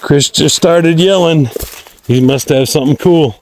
Chris just started yelling. He must have something cool.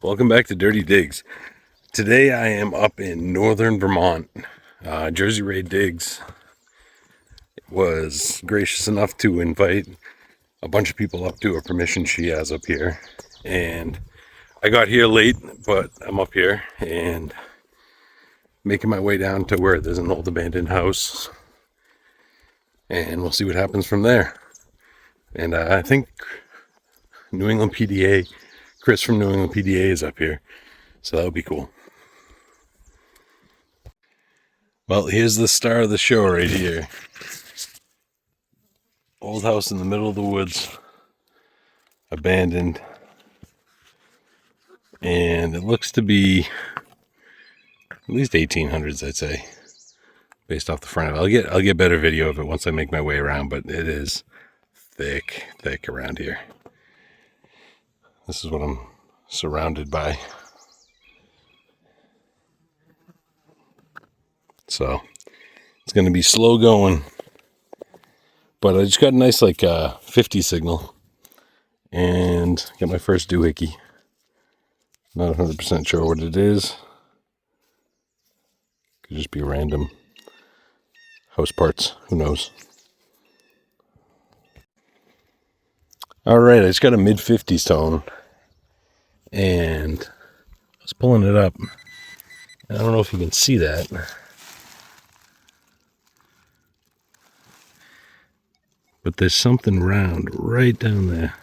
Welcome back to Dirty Digs. Today I am up in northern Vermont. Jersey Ray Digs was gracious enough to invite a bunch of people up to a permission she has up here. And I got here late, but I'm up here and making my way down to where there's an old abandoned house. And we'll see what happens from there. And I think New England PDA, Chris from New England PDA is up here. So that would be cool. Well, here's the star of the show right here. Old house in the middle of the woods. Abandoned. And it looks to be at least 1800s, I'd say. Based off the front of it. I'll get better video of it once I make my way around, but it is thick around here. This is what I'm surrounded by. So it's going to be slow going, but I just got a nice 50 signal and got my first doohickey. Not 100% sure what it is. Could just be random house parts. Who knows? All right, I just got a mid-50s tone and I was pulling it up. I don't know if you can see that. But there's something round right down there.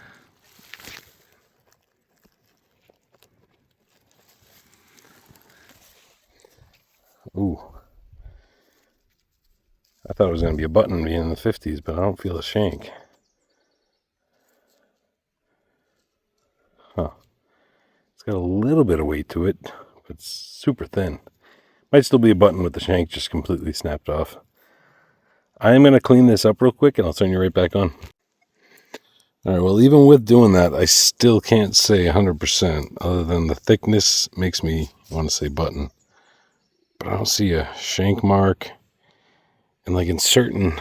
Ooh. I thought it was going to be a button being in the 50s, but I don't feel a shank. Huh. It's got a little bit of weight to it, but it's super thin. Might still be a button with the shank just completely snapped off. I'm going to clean this up real quick and I'll turn you right back on. Alright, well, even with doing that, I still can't say 100%, other than the thickness makes me want to say button. But I don't see a shank mark. And like in certain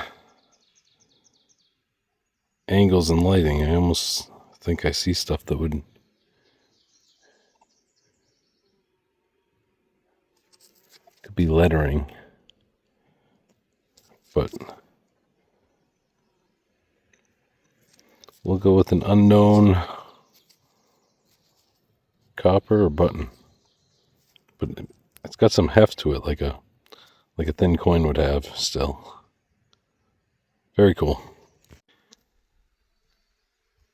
angles and lighting, I almost think I see stuff that would could be lettering. But we'll go with an unknown copper or button. But it's got some heft to it, like a thin coin would have still. Very cool.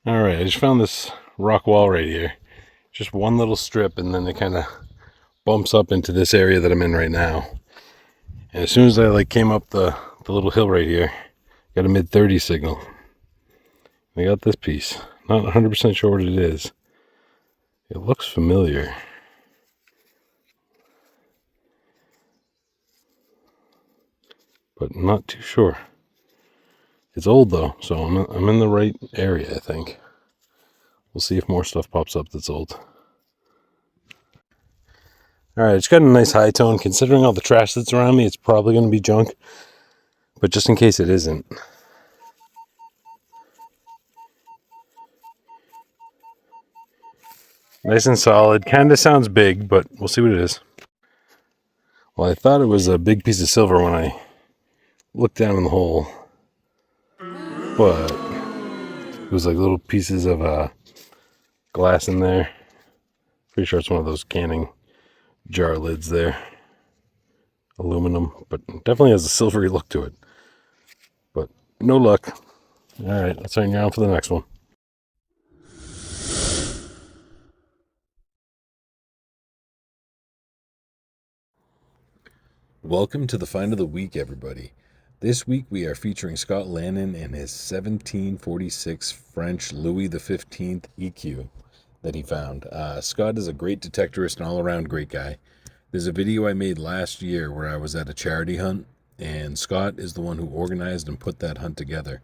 Alright, I just found this rock wall right here. Just one little strip, and then it kind of bumps up into this area that I'm in right now. And as soon as I came up the little hill right here, got a mid-30 signal. I got this piece. Not 100% sure what it is. It looks familiar. But not too sure. It's old though, so I'm in the right area, I think. We'll see if more stuff pops up that's old. Alright, it's got a nice high tone. Considering all the trash that's around me, it's probably going to be junk. But just in case it isn't. Nice and solid. Kind of sounds big, but we'll see what it is. Well, I thought it was a big piece of silver when I looked down in the hole. But it was like little pieces of glass in there. Pretty sure it's one of those canning jar lids there. Aluminum, but definitely has a silvery look to it. But no luck. Alright, let's turn you on for the next one. Welcome to the find of the week, everybody. This week we are featuring Scott Lannon and his 1746 French Louis XV EQ that he found. Scott is a great detectorist and all-around great guy. There's a video I made last year where I was at a charity hunt, and Scott is the one who organized and put that hunt together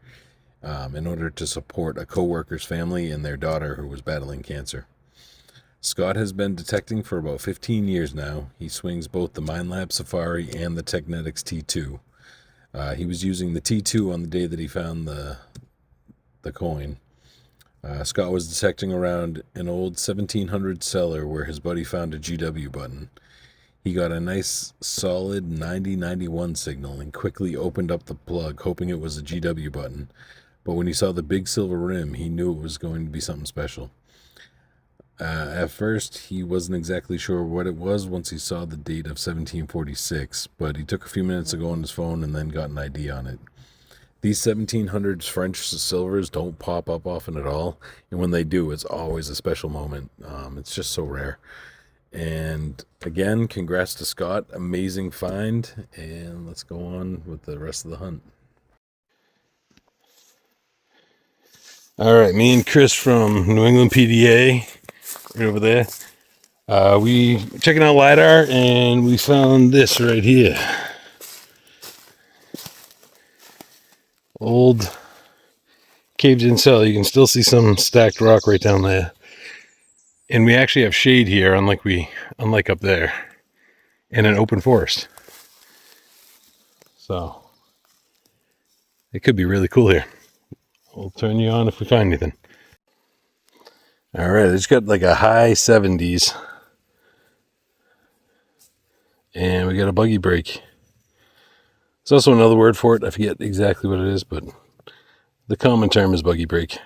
in order to support a co-worker's family and their daughter who was battling cancer. Scott has been detecting for about 15 years now. He swings both the Minelab Safari and the Technetics T2. He was using the T2 on the day that he found the coin. Scott was detecting around an old 1700 cellar where his buddy found a GW button. He got a nice solid 9091 signal and quickly opened up the plug, hoping it was a GW button. But when he saw the big silver rim, he knew it was going to be something special. At first, he wasn't exactly sure what it was once he saw the date of 1746, but he took a few minutes to go on his phone and then got an ID on it. These 1700s French silvers don't pop up often at all, and when they do, it's always a special moment. It's just so rare. And again, congrats to Scott. Amazing find, and let's go on with the rest of the hunt. All right, me and Chris from New England PDA, right over there. We checking out LiDAR, and we found this right here. Old caved in cell. You can still see some stacked rock right down there. And we actually have shade here, unlike up there, and an open forest. So it could be really cool here. We'll turn you on if we find anything. All right, it's got like a high 70s. And we got a buggy brake. There's also another word for it. I forget exactly what it is, but the common term is buggy brake.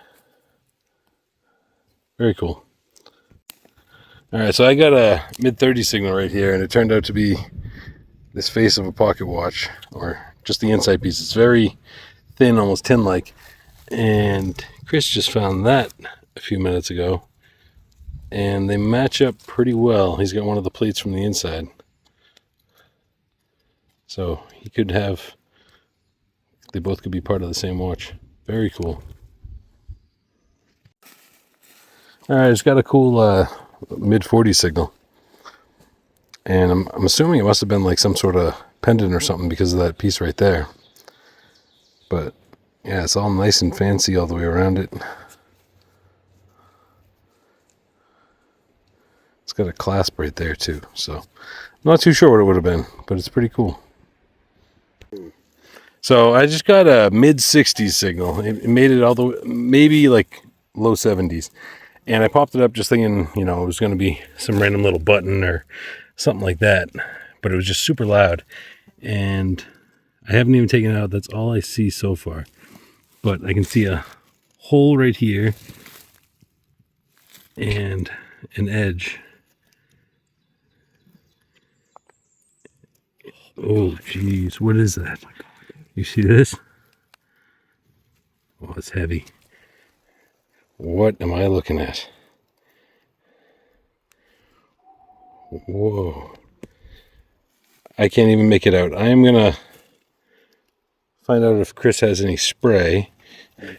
Very cool. All right, so I got a mid-30 signal right here, and it turned out to be this face of a pocket watch, or just the inside piece. It's very thin, almost tin-like. And Chris just found that a few minutes ago, and they match up pretty well. He's got one of the plates from the inside. So he could have, they both could be part of the same watch. Very cool. All right, it's got a cool mid-40 signal. And I'm assuming it must have been like some sort of pendant or something because of that piece right there. But yeah, it's all nice and fancy all the way around it. It's got a clasp right there too. So I'm not too sure what it would have been, but it's pretty cool. So I just got a mid-60s signal. It made it all the way, maybe like low 70s. And I popped it up just thinking, it was going to be some random little button or something like that. But it was just super loud. And I haven't even taken it out. That's all I see so far. But I can see a hole right here and an edge. Oh, geez. What is that? You see this? Oh, it's heavy. What am I looking at? Whoa. I can't even make it out. I am going to find out if Chris has any spray,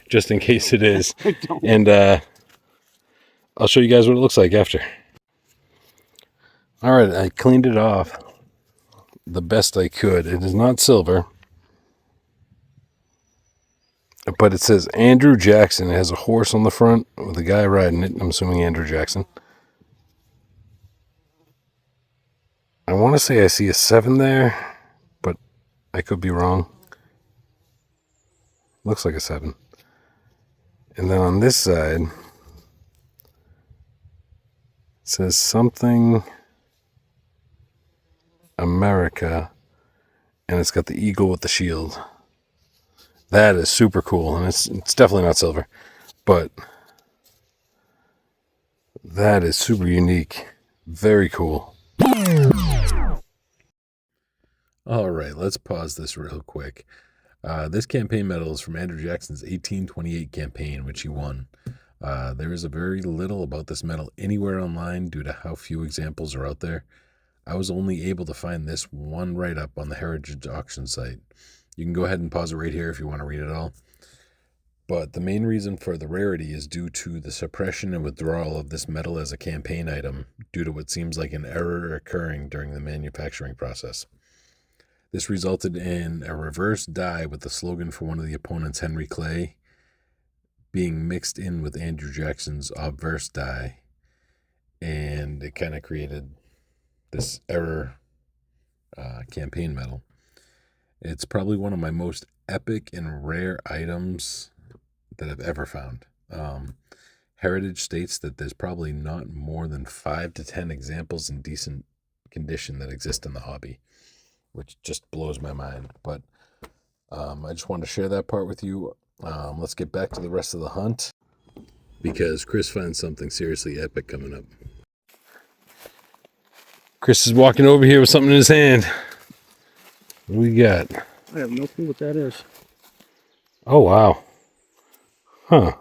just in case it is. And I'll show you guys what it looks like after. All right, I cleaned it off the best I could. It is not silver. But it says Andrew Jackson. It has a horse on the front with a guy riding it. I'm assuming Andrew Jackson. I want to say I see a 7 there, but I could be wrong. Looks like a 7. And then on this side, it says something America, and it's got the eagle with the shield. That is super cool, and it's definitely not silver, but that is super unique. Very cool. All right, let's pause this real quick. This campaign medal is from Andrew Jackson's 1828 campaign, which he won. There is a very little about this medal anywhere online due to how few examples are out there. I was only able to find this one write-up on the Heritage auction site. You can go ahead and pause it right here if you want to read it all. But the main reason for the rarity is due to the suppression and withdrawal of this medal as a campaign item due to what seems like an error occurring during the manufacturing process. This resulted in a reverse die with the slogan for one of the opponents, Henry Clay, being mixed in with Andrew Jackson's obverse die, and it kind of created this error campaign medal. It's probably one of my most epic and rare items that I've ever found. Heritage states that there's probably not more than 5 to 10 examples in decent condition that exist in the hobby, which just blows my mind. But I just wanted to share that part with you. Let's get back to the rest of the hunt, because Chris finds something seriously epic coming up. Chris is walking over here with something in his hand. What do we got? I have no clue what that is. Oh, wow. Huh.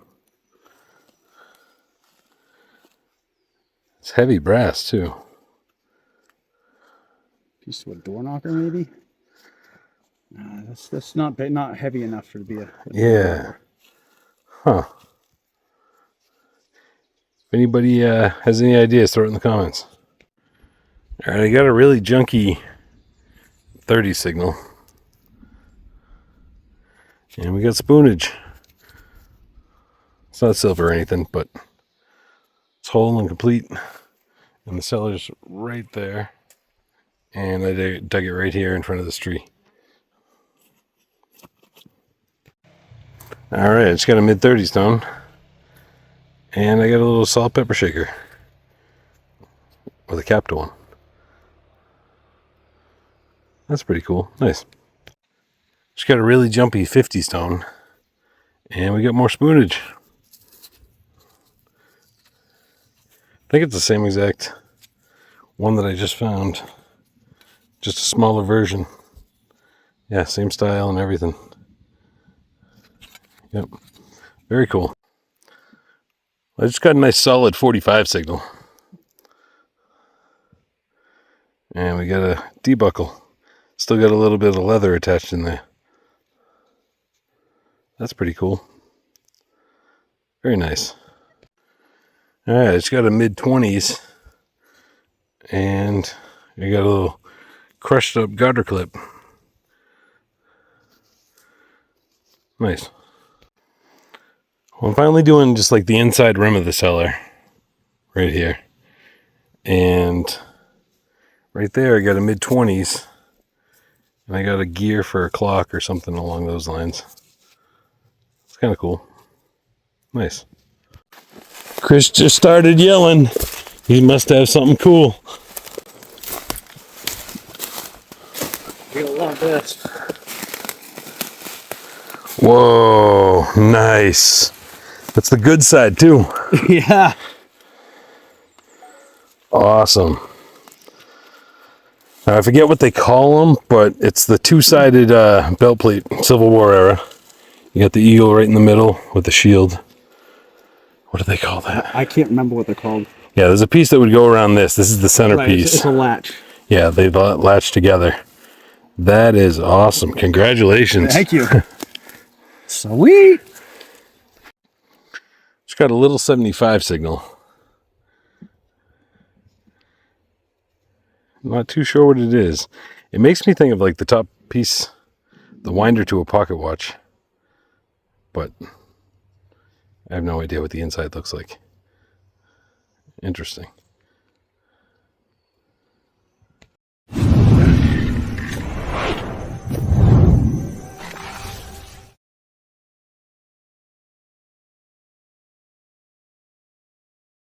It's heavy brass, too. Piece of a door knocker, maybe? That's not heavy enough for it to be a yeah. Huh. If anybody has any ideas, throw it in the comments. All right, I got a really junky 30 signal. And we got spoonage. It's not silver or anything, but it's whole and complete. And the cellar's right there. And I dug it right here in front of this tree. All right, it's got a mid-30 stone. And I got a little salt pepper shaker with a cap to one. That's pretty cool. Nice. Just got a really jumpy 50 stone. And we got more spoonage. I think it's the same exact one that I just found. Just a smaller version. Yeah, same style and everything. Yep. Very cool. I just got a nice solid 45 signal. And we got a debuckle. Still got a little bit of leather attached in there. That's pretty cool. Very nice. Alright, it's got a mid-20s. And we got a little crushed up garter clip. Nice. Well, I'm finally doing just like the inside rim of the cellar. Right here. And right there I got a mid-20s. And I got a gear for a clock or something along those lines. It's kind of cool. Nice. Chris just started yelling. He must have something cool. You'll love this. Whoa, nice. That's the good side too. Yeah. Awesome. I forget what they call them, but it's the two-sided belt plate, Civil War era. You got the eagle right in the middle with the shield. What do they call that? I can't remember what they're called. Yeah, there's a piece that would go around this. This is the centerpiece. Right, it's a latch. Yeah, they latch together. That is awesome. Congratulations. Thank you. Sweet. It's got a little 75 signal. Not too sure what it is. It makes me think of like the top piece, the winder to a pocket watch. but I have no idea what the inside looks like. Interesting.